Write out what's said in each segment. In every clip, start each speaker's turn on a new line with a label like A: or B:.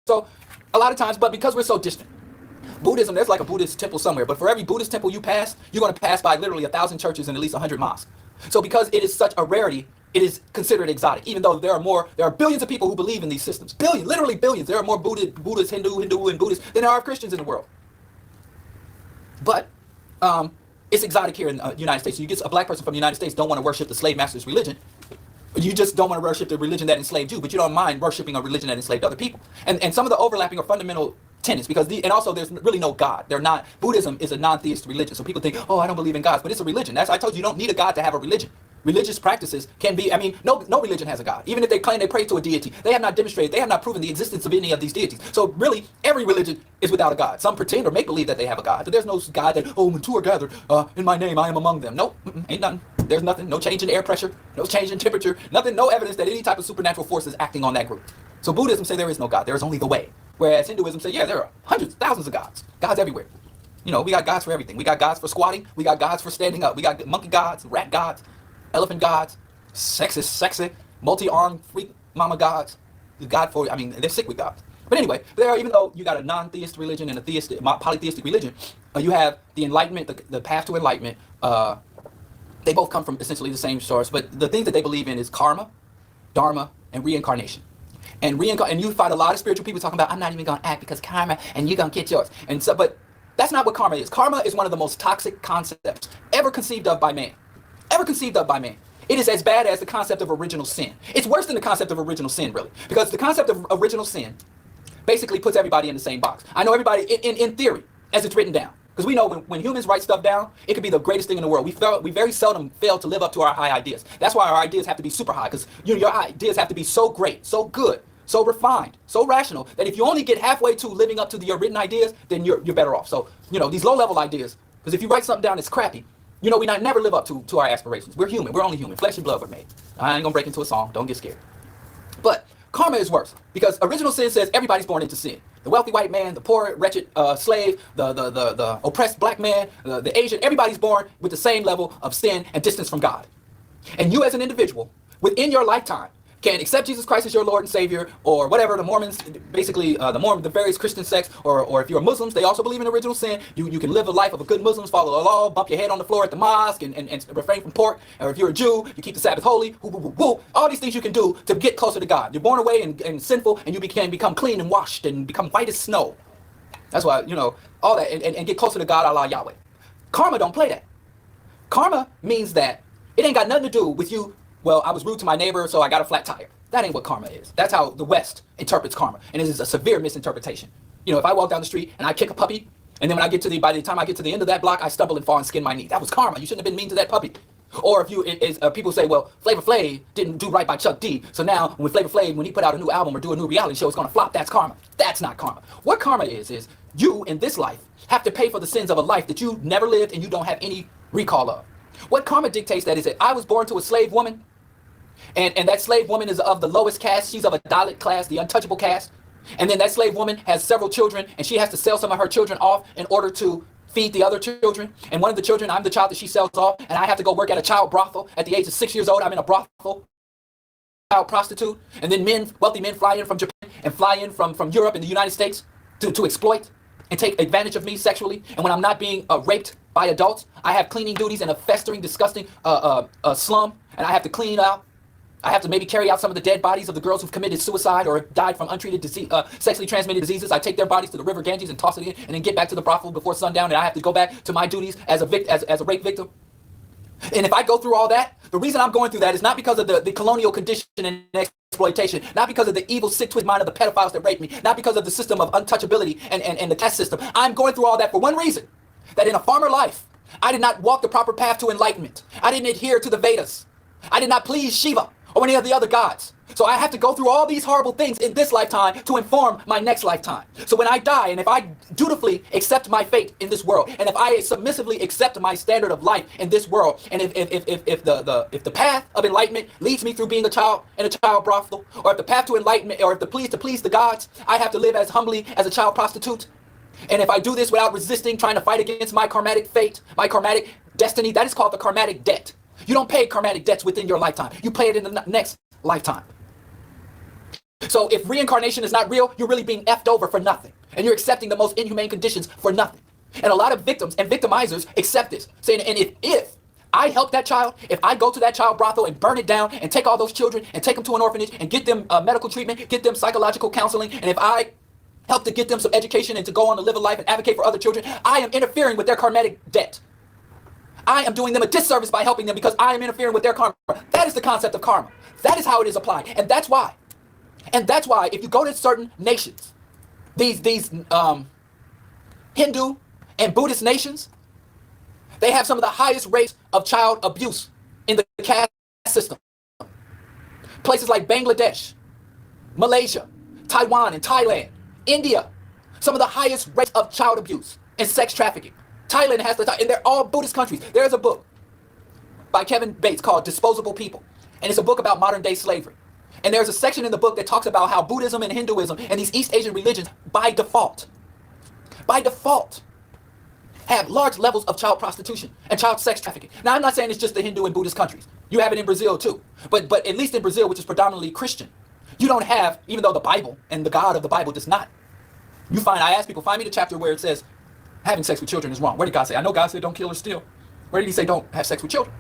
A: So a lot of times, but because we're so distant, Buddhism, there's like a Buddhist temple somewhere, but for every Buddhist temple you pass, you're going to pass by literally 1,000 churches and at least 100 mosques. So because it is such a rarity, it is considered exotic, even though there are billions of people who believe in these systems. Billions, literally billions. There are more Buddhists, Hindu and Buddhists than there are Christians in the world. But it's exotic here in the United States. So you get a black person from the United States don't want to worship the slave master's religion. You just don't want to worship the religion that enslaved you, but you don't mind worshiping a religion that enslaved other people. And some of the overlapping or fundamental tenets, because and also there's really no God. Buddhism is a non-theist religion. So people think, oh, I don't believe in gods, but it's a religion. I told you, you don't need a God to have a religion. Religious practices can be, no religion has a God. Even if they claim they pray to a deity, they have not demonstrated, they have not proven the existence of any of these deities. So really, every religion is without a God. Some pretend or make believe that they have a God, but there's no God that, oh, when two are gathered in my name, I am among them. Nope, ain't nothing. There's nothing. No change in air pressure, no change in temperature, nothing, no evidence that any type of supernatural force is acting on that group. So Buddhism say there is no God, there is only the way. Whereas Hinduism say, yeah, there are hundreds, thousands of gods. Gods everywhere. You know, we got gods for everything. We got gods for squatting. We got gods for standing up. We got monkey gods, rat gods, elephant gods, sexy, multi-armed freak mama gods. They're sick with gods. But anyway, even though you got a non-theist religion and a polytheistic religion, you have the enlightenment, the path to enlightenment. They both come from essentially the same source, but the things that they believe in is karma, dharma, and reincarnation. And you find a lot of spiritual people talking about, I'm not even going to act because karma, and you're going to get yours. And so, but that's not what karma is. Karma is one of the most toxic concepts ever conceived of by man. It is as bad as the concept of original sin. It's worse than the concept of original sin, really, because the concept of original sin basically puts everybody in the same box. I know everybody, in theory, as it's written down. Because we know when humans write stuff down, it could be the greatest thing in the world. We very seldom fail to live up to our high ideas. That's why our ideas have to be super high, because your ideas have to be so great, so good, so refined, so rational, that if you only get halfway to living up to your written ideas, then you're better off. So, these low-level ideas, because if you write something down that's crappy, we never live up to our aspirations. We're human. We're only human. Flesh and blood were made. I ain't going to break into a song. Don't get scared. But karma is worse, because original sin says everybody's born into sin. The wealthy white man, the poor, wretched slave, the oppressed black man, the Asian, everybody's born with the same level of sin and distance from God. And you as an individual, within your lifetime, can accept Jesus Christ as your Lord and Savior, or whatever the Mormons, basically the various Christian sects, or if you're Muslims, they also believe in original sin. You can live the life of a good Muslim, follow the law, bump your head on the floor at the mosque, and refrain from pork. Or if you're a Jew, you keep the Sabbath holy. All these things you can do to get closer to God. You're born away and sinful, and you become clean and washed and become white as snow. That's why, all that, and get closer to God, Allah, Yahweh. Karma don't play that. Karma means that it ain't got nothing to do with you. Well, I was rude to my neighbor, so I got a flat tire. That ain't what karma is. That's how the West interprets karma. And it is a severe misinterpretation. If I walk down the street and I kick a puppy, and then by the time I get to the end of that block, I stumble and fall and skin my knee. That was karma. You shouldn't have been mean to that puppy. Or if people say, well, Flavor Flav didn't do right by Chuck D, so now when Flavor Flav, when he put out a new album or do a new reality show, it's going to flop, that's karma. That's not karma. What karma is you in this life have to pay for the sins of a life that you never lived and you don't have any recall of. What karma dictates that is that I was born to a slave woman, and that slave woman is of the lowest caste. She's of a Dalit class, the untouchable caste. And then that slave woman has several children, and she has to sell some of her children off in order to feed the other children. And one of the children, I'm the child that she sells off, and I have to go work at a child brothel. At the age of 6 years old, I'm in a brothel, child prostitute. And then wealthy men fly in from Japan and fly in from Europe and the United States to exploit and take advantage of me sexually. And when I'm not being raped by adults, I have cleaning duties in a festering, disgusting slum, and I have to clean out. I have to maybe carry out some of the dead bodies of the girls who've committed suicide or died from untreated sexually transmitted diseases. I take their bodies to the river Ganges and toss it in, and then get back to the brothel before sundown, and I have to go back to my duties as a rape victim. And if I go through all that, the reason I'm going through that is not because of the colonial condition and exploitation, not because of the evil, sick, twisted mind of the pedophiles that raped me, not because of the system of untouchability and the caste system. I'm going through all that for one reason, that in a farmer life, I did not walk the proper path to enlightenment. I didn't adhere to the Vedas. I did not please Shiva or any of the other gods. So I have to go through all these horrible things in this lifetime to inform my next lifetime. So when I die, and if I dutifully accept my fate in this world, and if I submissively accept my standard of life in this world, and if the path of enlightenment leads me through being a child in a child brothel, or if the path to enlightenment, or if to please the gods, I have to live as humbly as a child prostitute. And if I do this without resisting, trying to fight against my karmatic fate, my karmatic destiny, that is called the karmatic debt. You don't pay karmatic debts within your lifetime. You pay it in the next lifetime. So if reincarnation is not real, you're really being effed over for nothing. And you're accepting the most inhumane conditions for nothing. And a lot of victims and victimizers accept this, saying, and if I help that child, if I go to that child brothel and burn it down and take all those children and take them to an orphanage and get them medical treatment, get them psychological counseling, and if I help to get them some education and to go on to live a life and advocate for other children, I am interfering with their karmatic debt. I am doing them a disservice by helping them because I am interfering with their karma. That is the concept of karma. That is how it is applied. And that's why if you go to certain nations, these Hindu and Buddhist nations, they have some of the highest rates of child abuse in the caste system. Places like Bangladesh, Malaysia, Taiwan and Thailand, India, some of the highest rates of child abuse and sex trafficking. Thailand has and they're all Buddhist countries. There's a book by Kevin Bates called Disposable People. And it's a book about modern day slavery. And there's a section in the book that talks about how Buddhism and Hinduism and these East Asian religions, by default, have large levels of child prostitution and child sex trafficking. Now, I'm not saying it's just the Hindu and Buddhist countries. You have it in Brazil too. But at least in Brazil, which is predominantly Christian, you don't have, even though the Bible and the God of the Bible does not. I ask people, find me the chapter where it says having sex with children is wrong. Where did God say? I know God said don't kill or steal. Where did he say don't have sex with children?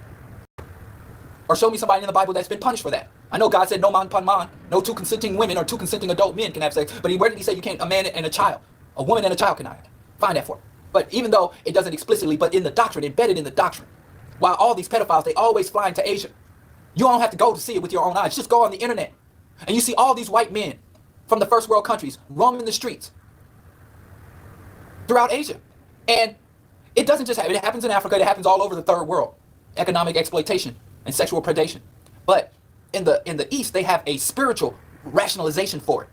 A: Or show me somebody in the Bible that's been punished for that. I know God said no man pan man, no two consenting women or two consenting adult men can have sex. But where did he say you can't, a man and a child, a woman and a child cannot? Find that for me. But even though it doesn't explicitly, but in the doctrine, embedded in the doctrine, while all these pedophiles, they always fly into Asia. You don't have to go to see it with your own eyes. Just go on the internet. And you see all these white men from the first world countries roaming the streets throughout Asia. And it doesn't just happen. It happens in Africa. It happens all over the third world. Economic exploitation and sexual predation. But in the East, they have a spiritual rationalization for it.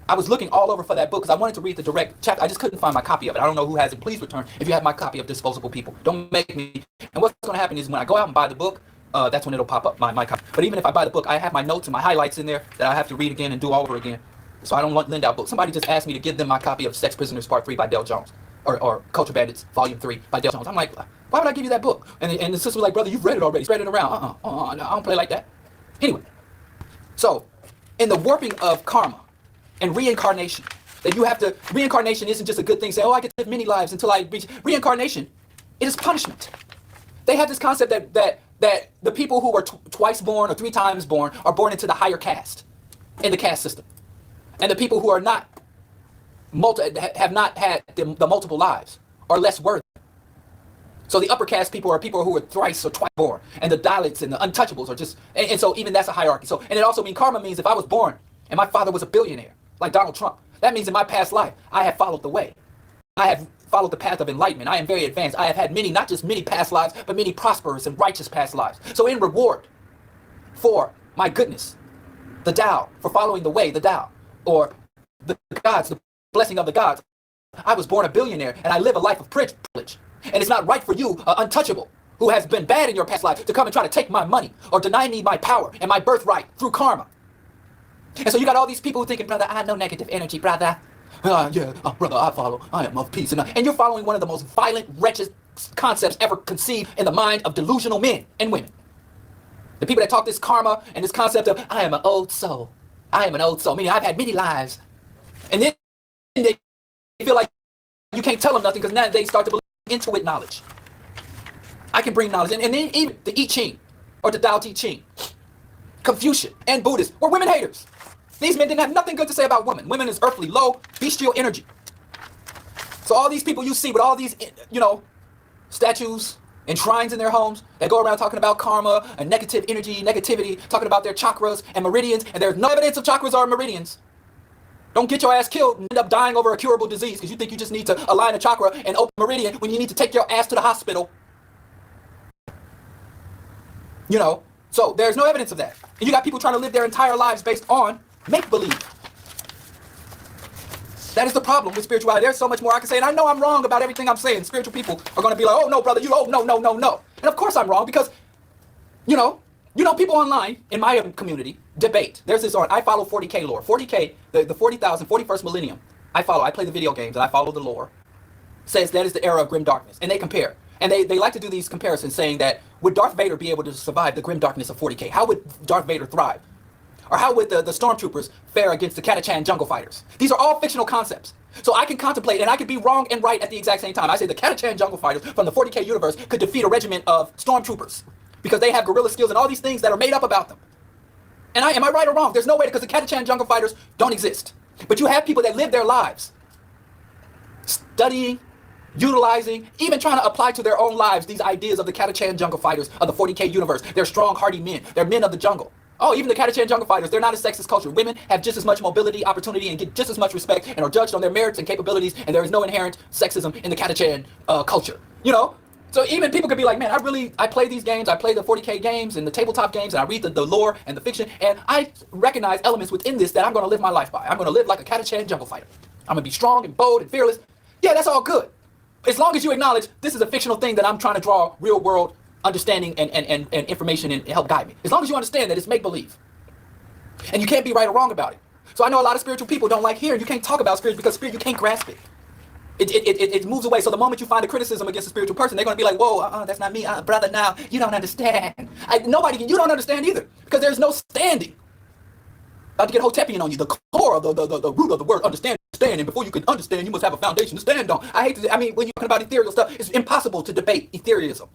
A: I was looking all over for that book because I wanted to read the direct chapter. I just couldn't find my copy of it. I don't know who has it. Please return if you have my copy of Disposable People. Don't make me. And what's going to happen is when I go out and buy the book, that's when it'll pop up, my copy. But even if I buy the book, I have my notes and my highlights in there that I have to read again and do all over again. So I don't lend out books. Somebody just asked me to give them my copy of Sex Prisoners Part 3 by Dale Jones. Or Culture Bandits Volume 3 by Dale Jones. I'm like, why would I give you that book? And the sister was like, brother, you've read it already. Spread it around. No, I don't play like that. Anyway, so in the warping of karma and reincarnation, that you have to, reincarnation isn't just a good thing. Say, oh, I get to live many lives until I reach. Reincarnation, it is punishment. They have this concept that the people who are twice born or 3 times born are born into the higher caste in the caste system. And the people who are not, have not had the multiple lives are less worthy. So the upper caste people are people who are thrice or twice born. And the Dalits and the untouchables are just, and so even that's a hierarchy. So, and it also means karma means if I was born and my father was a billionaire, like Donald Trump, that means in my past life, I have followed the way. I have followed the path of enlightenment. I am very advanced. I have had many, not just many past lives, but many prosperous and righteous past lives. So in reward for my goodness, the Tao, for following the way, the Tao, or the gods, the blessing of the gods, I was born a billionaire and I live a life of privilege. And it's not right for you, untouchable, who has been bad in your past life, to come and try to take my money or deny me my power and my birthright through karma. And so you got all these people thinking, brother, I know negative energy, brother. Brother, I follow. I am of peace. And you're following one of the most violent, wretched concepts ever conceived in the mind of delusional men and women. The people that talk this karma and this concept of, I am an old soul. I am an old soul, meaning I've had many lives. And then they feel like you can't tell them nothing because now they start to believe intuit knowledge. I can bring knowledge. And then even the I Ching or the Tao Te Ching, Confucius and Buddhists were women haters. These men didn't have nothing good to say about women. Women is earthly, low, bestial energy. So all these people you see with all these, statues and shrines in their homes that go around talking about karma and negative energy, negativity, talking about their chakras and meridians, and there's no evidence of chakras or meridians. Don't get your ass killed and end up dying over a curable disease because you think you just need to align a chakra and open a meridian when you need to take your ass to the hospital. So there's no evidence of that. And you got people trying to live their entire lives based on make-believe. That is the problem with spirituality. There's so much more I can say, and I know I'm wrong about everything I'm saying. Spiritual people are going to be like, oh no, brother, no. And of course I'm wrong because, people online in my community debate. There's this I follow 40K lore. 40K, the 40,000, 41st millennium, I play the video games and I follow the lore. Says that is the era of grim darkness. And they compare. And they like to do these comparisons saying that, would Darth Vader be able to survive the grim darkness of 40K? How would Darth Vader thrive? Or how would the stormtroopers fare against the Catachan jungle fighters? These are all fictional concepts. So I can contemplate, and I could be wrong and right at the exact same time. I say the Catachan jungle fighters from the 40K universe could defeat a regiment of stormtroopers because they have guerrilla skills and all these things that are made up about them. And am I right or wrong? There's no way, because the Catachan jungle fighters don't exist. But you have people that live their lives studying, utilizing, even trying to apply to their own lives these ideas of the Catachan jungle fighters of the 40K universe. They're strong, hardy men. They're men of the jungle. Oh, even the Catachan jungle fighters, they're not a sexist culture. Women have just as much mobility, opportunity, and get just as much respect and are judged on their merits and capabilities, and there is no inherent sexism in the Catachan culture. You know? So even people could be like, man, I play these games, I play the 40K games and the tabletop games, and I read the lore and the fiction, and I recognize elements within this that I'm going to live my life by. I'm going to live like a Catachan jungle fighter. I'm going to be strong and bold and fearless. Yeah, that's all good. As long as you acknowledge this is a fictional thing that I'm trying to draw real world understanding and information and help guide me. As long as you understand that it's make-believe. And you can't be right or wrong about it. So I know a lot of spiritual people don't like hearing, you can't talk about spirit because spirit, you can't grasp it. It moves away. So the moment you find a criticism against a spiritual person, they're going to be like, whoa, that's not me, brother, now, you don't understand. You don't understand either, because there's no standing. About to get Hotepian on you, the core of the root of the word understand, and before you can understand, you must have a foundation to stand on. When you're talking about ethereal stuff, it's impossible to debate etherealism.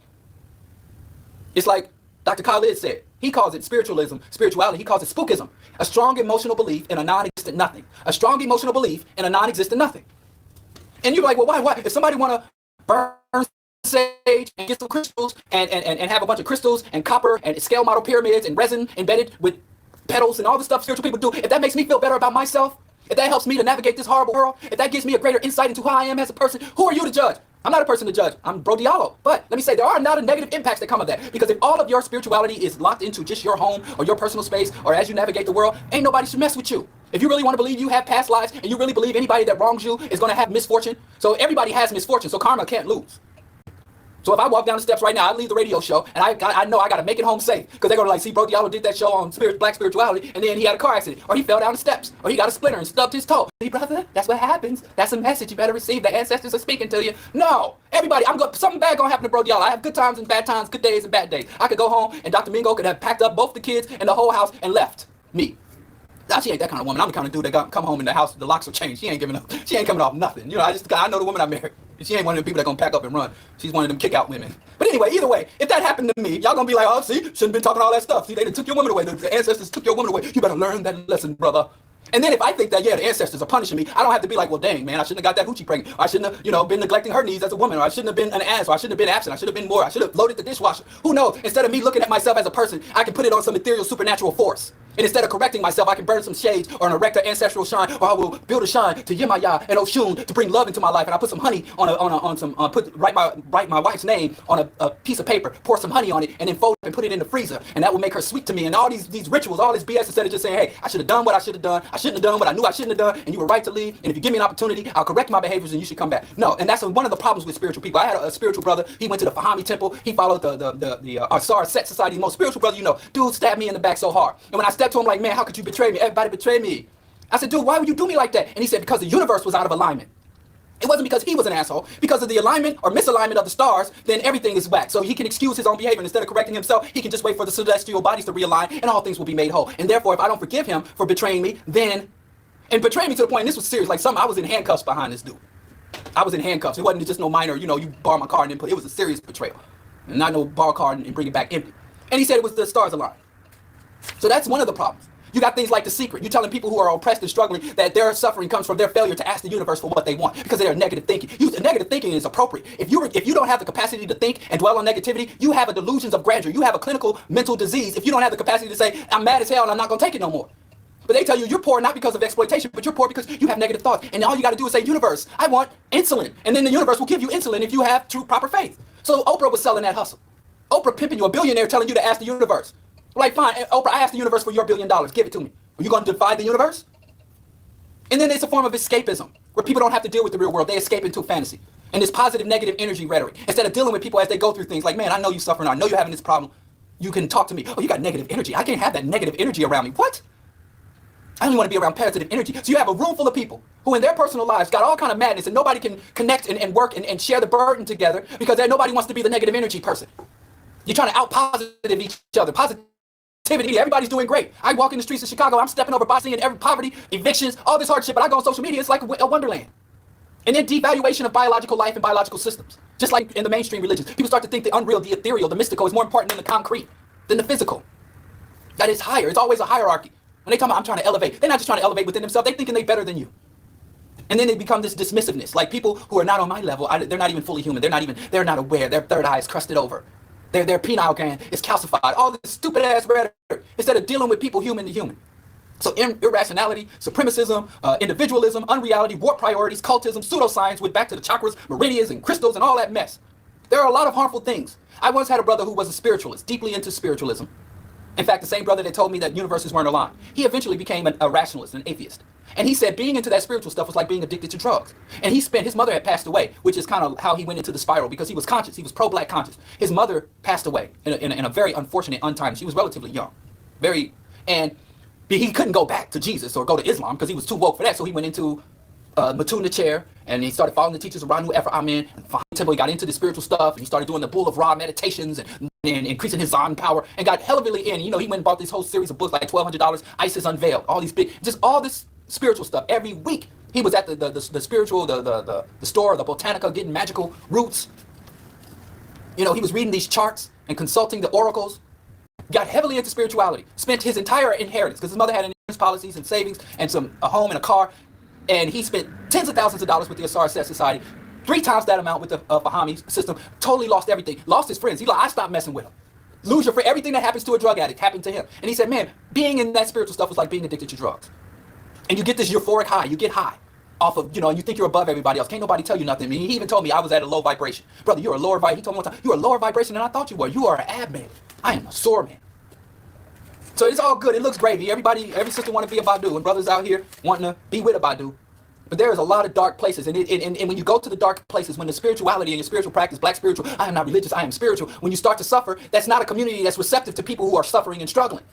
A: It's like Dr. Khalid said, he calls it spirituality, he calls it spookism. A strong emotional belief in a non-existent nothing. A strong emotional belief in a non-existent nothing. And you're like, well, why? If somebody want to burn sage and get some crystals and have a bunch of crystals and copper and scale model pyramids and resin embedded with petals and all the stuff spiritual people do, if that makes me feel better about myself, if that helps me to navigate this horrible world, if that gives me a greater insight into who I am as a person, who are you to judge? I'm not a person to judge. I'm Bro Diallo. But let me say, there are not negative impacts that come of that. Because if all of your spirituality is locked into just your home or your personal space or as you navigate the world, ain't nobody should mess with you. If you really want to believe you have past lives and you really believe anybody that wrongs you is going to have misfortune, so everybody has misfortune, so karma can't lose. So if I walk down the steps right now, I leave the radio show, and I know I got to make it home safe. Because they're going to like, see, Bro Diallo did that show on black spirituality, and then he had a car accident. Or he fell down the steps. Or he got a splinter and stubbed his toe. Hey, brother, that's what happens. That's a message you better receive. The ancestors are speaking to you. No. Everybody, something bad going to happen to Bro Diallo. I have good times and bad times, good days and bad days. I could go home, and Dr. Mingo could have packed up both the kids and the whole house and left me. Now, she ain't that kind of woman. I'm the kind of dude that come home in the house, the locks will change. She ain't giving up. She ain't coming off nothing. You know, I know the woman I married. She ain't one of the people that gonna pack up and run. She's one of them kick out women. But anyway, either way, if that happened to me, y'all gonna be like, oh, see, shouldn't have been talking all that stuff. See, they took your woman away. The ancestors took your woman away. You better learn that lesson, brother. And then if I think that, yeah, the ancestors are punishing me, I don't have to be like, well, dang, man, I shouldn't have got that hoochie pregnant. Or I shouldn't have, been neglecting her needs as a woman. Or I shouldn't have been an ass. Or I shouldn't have been absent. I should have been more. I should have loaded the dishwasher. Who knows? Instead of me looking at myself as a person, I can put it on some ethereal supernatural force. And instead of correcting myself, I can burn some shades or erect an ancestral shrine, or I will build a shrine to Yemaya and Oshun to bring love into my life. And I put some honey write my wife's name on a piece of paper, pour some honey on it, and then fold it and put it in the freezer. And that will make her sweet to me. And all these rituals, all this BS, instead of just saying, hey, I should have done what I should have done. I shouldn't have done what I knew I shouldn't have done. And you were right to leave. And if you give me an opportunity, I'll correct my behaviors and you should come back. No, and that's one of the problems with spiritual people. I had a spiritual brother. He went to the Fahami temple. He followed the Asar Set Society, the most spiritual brother you know. Dude stabbed me in the back so hard. And when I stepped to him like, man, how could you betray me? Everybody betrayed me. I said, dude, why would you do me like that? And he said, because the universe was out of alignment. It wasn't because he was an asshole. Because of the alignment or misalignment of the stars, then everything is whack. So he can excuse his own behavior. And instead of correcting himself, he can just wait for the celestial bodies to realign and all things will be made whole. And therefore, if I don't forgive him for betraying me, then... And betraying me to the point, and this was serious, like I was in handcuffs behind this dude. I was in handcuffs. It wasn't just no minor, you borrow my car and then put it. It was a serious betrayal. And not no borrow car and bring it back empty. And he said it was the stars aligned. So that's one of the problems. You got things like The Secret. You're telling people who are oppressed and struggling that their suffering comes from their failure to ask the universe for what they want because of their negative thinking. Negative thinking is appropriate. If you don't have the capacity to think and dwell on negativity, you have a delusions of grandeur. You have a clinical mental disease if you don't have the capacity to say, I'm mad as hell and I'm not going to take it no more. But they tell you you're poor not because of exploitation, but you're poor because you have negative thoughts. And all you got to do is say, universe, I want insulin. And then the universe will give you insulin if you have true proper faith. So Oprah was selling that hustle. Oprah pimping you, a billionaire telling you to ask the universe. Like, fine, Oprah, I asked the universe for your $1 billion. Give it to me. Are you going to defy the universe? And then it's a form of escapism, where people don't have to deal with the real world. They escape into fantasy. And this positive, negative energy rhetoric. Instead of dealing with people as they go through things like, man, I know you're suffering. I know you're having this problem. You can talk to me. Oh, you got negative energy. I can't have that negative energy around me. What? I only want to be around positive energy. So you have a room full of people who in their personal lives got all kind of madness and nobody can connect and work and share the burden together because nobody wants to be the negative energy person. You're trying to out-positive each other. positivity. Everybody's doing great. I walk in the streets of Chicago. I'm stepping over boxing and every poverty, evictions, all this hardship. But I go on social media. It's like a wonderland. And then devaluation of biological life and biological systems. Just like in the mainstream religions. People start to think the unreal, the ethereal, the mystical is more important than the concrete, than the physical. That is higher. It's always a hierarchy. When they talk about I'm trying to elevate, they're not just trying to elevate within themselves. They're thinking they're better than you. And then they become this dismissiveness. Like people who are not on my level, they're not even fully human. They're not aware. Their third eye is crusted over. Their penile gland is calcified. All this stupid ass rhetoric instead of dealing with people human to human. So irrationality, supremacism, individualism, unreality, warped priorities, cultism, pseudoscience, went back to the chakras, meridians, and crystals, and all that mess. There are a lot of harmful things. I once had a brother who was a spiritualist, deeply into spiritualism. In fact, the same brother that told me that universes weren't aligned. He eventually became a rationalist, an atheist. And he said being into that spiritual stuff was like being addicted to drugs. And his mother had passed away, which is kind of how he went into the spiral because he was conscious. He was pro-black conscious. His mother passed away in a very unfortunate untimely. She was relatively young. And he couldn't go back to Jesus or go to Islam because he was too woke for that. So he went into Matuna chair and he started following the teachers around whoever I'm in. And finally, he got into the spiritual stuff and he started doing the Bull of Ra meditations and increasing his Zon power and got heavily in. You know, he went and bought this whole series of books like $1,200, ISIS Unveiled, all these big, just all this spiritual stuff. Every week he was at the spiritual, the store, the Botanica, getting magical roots. You know, he was reading these charts and consulting the oracles. Got heavily into spirituality. Spent his entire inheritance because his mother had insurance policies and savings and a home and a car. And he spent tens of thousands of dollars with the Asar Set Society, 3 times that amount with the Bahami system. Totally lost everything. Lost his friends. I stopped messing with him. Lose your friend. Everything that happens to a drug addict happened to him. And he said, man, being in that spiritual stuff was like being addicted to drugs. And you get this euphoric high. You get high off of, and you think you're above everybody else. Can't nobody tell you nothing. I mean, he even told me I was at a low vibration. Brother, you're a lower vibration. He told me one time, you're a lower vibration than I thought you were. You are an ab man. I am a sore man. So it's all good. It looks gravy. Every sister want to be a Badu, and brothers out here wanting to be with a Badu. But there is a lot of dark places. And when you go to the dark places, when the spirituality and your spiritual practice, black spiritual, I am not religious, I am spiritual. When you start to suffer, that's not a community that's receptive to people who are suffering and struggling.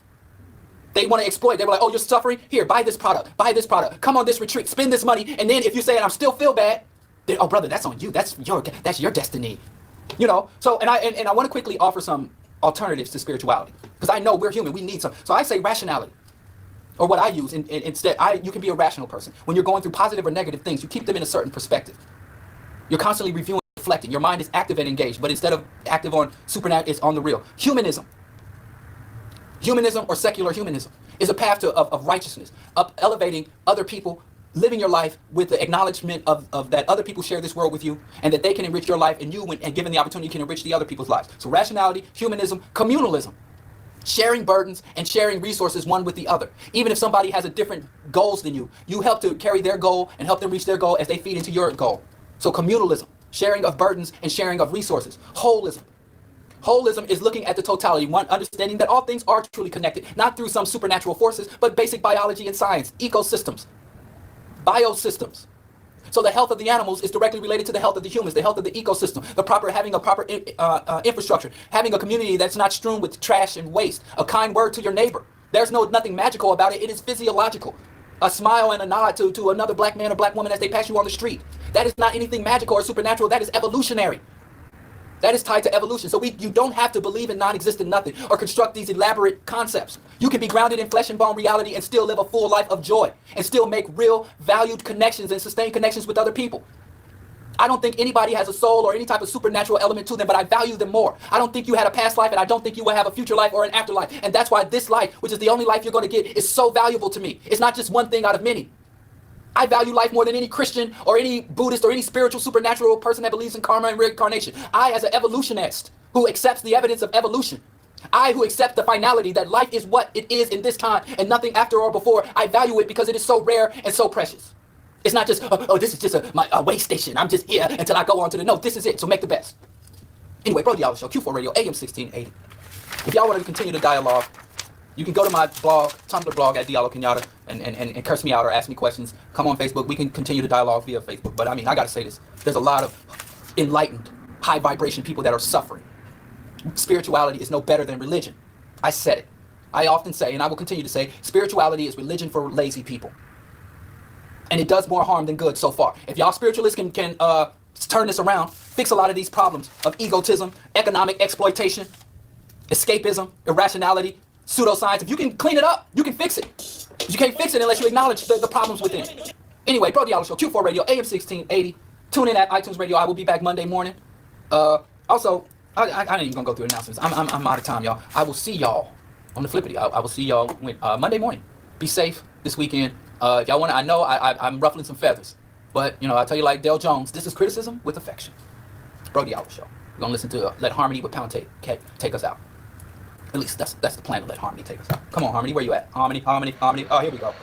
A: They want to exploit. They were like, oh, you're suffering? Here, buy this product. Buy this product. Come on this retreat. Spend this money. And then if you say, I'm still feel bad, then, oh, brother, that's on you. That's your destiny. So, and I want to quickly offer some alternatives to spirituality. Because I know we're human. We need some. So I say rationality. Or what I use instead, you can be a rational person. When you're going through positive or negative things, you keep them in a certain perspective. You're constantly reviewing, reflecting. Your mind is active and engaged, but instead of active on supernatural, it's on the real. Humanism or secular humanism is a path of righteousness, of elevating other people, living your life with the acknowledgement of that other people share this world with you, and that they can enrich your life, and you, and given the opportunity, can enrich the other people's lives. So rationality, humanism, communalism. Sharing burdens and sharing resources one with the other. Even if somebody has a different goals than you, you help to carry their goal and help them reach their goal as they feed into your goal. So communalism, sharing of burdens and sharing of resources. Holism. Holism is looking at the totality, one understanding that all things are truly connected, not through some supernatural forces, but basic biology and science, ecosystems, biosystems. So the health of the animals is directly related to the health of the humans, the health of the ecosystem, having a proper infrastructure, having a community that's not strewn with trash and waste, a kind word to your neighbor. There's nothing magical about it. It is physiological. A smile and a nod to another black man or black woman as they pass you on the street. That is not anything magical or supernatural. That is evolutionary. That is tied to evolution. So you don't have to believe in non-existent nothing or construct these elaborate concepts. You can be grounded in flesh and bone reality and still live a full life of joy and still make real valued connections and sustain connections with other people. I don't think anybody has a soul or any type of supernatural element to them, but I value them more. I don't think you had a past life, and I don't think you will have a future life or an afterlife. And that's why this life, which is the only life you're going to get, is so valuable to me. It's not just one thing out of many. I value life more than any Christian or any Buddhist or any spiritual supernatural person that believes in karma and reincarnation. I, as an evolutionist who accepts the evidence of evolution, I who accept the finality that life is what it is in this time and nothing after or before, I value it because it is so rare and so precious. It's not just, this is just a way station. I'm just here until I go on to the, no, this is it, so make the best. Anyway, Bro Diallo Show, Q4 Radio, AM 1680. If y'all want to continue the dialogue, you can go to my blog, Tumblr blog at Diallo Kenyatta and curse me out or ask me questions. Come on Facebook. We can continue the dialogue via Facebook. But I mean, I got to say this. There's a lot of enlightened, high vibration people that are suffering. Spirituality is no better than religion. I said it. I often say, and I will continue to say, spirituality is religion for lazy people. And it does more harm than good so far. If y'all spiritualists can turn this around, fix a lot of these problems of egotism, economic exploitation, escapism, irrationality, pseudoscience. If you can clean it up, you can fix it. You can't fix it unless you acknowledge the problems within it. Anyway, Bro Diallo Show, Q4 Radio, AM 1680. Tune in at iTunes Radio. I will be back Monday morning. Also, I ain't even gonna go through announcements. I'm out of time, y'all. I will see y'all on the flippity. I will see y'all Monday morning. Be safe this weekend. If y'all wanna, I know I'm ruffling some feathers, but you know, I tell you like Dale Jones, this is criticism with affection. Bro Diallo Show. We're gonna listen to Let Harmony with Pound take us out. At least that's the plan, to let Harmony take us out. Come on, Harmony, where you at? Harmony. Oh, here we go.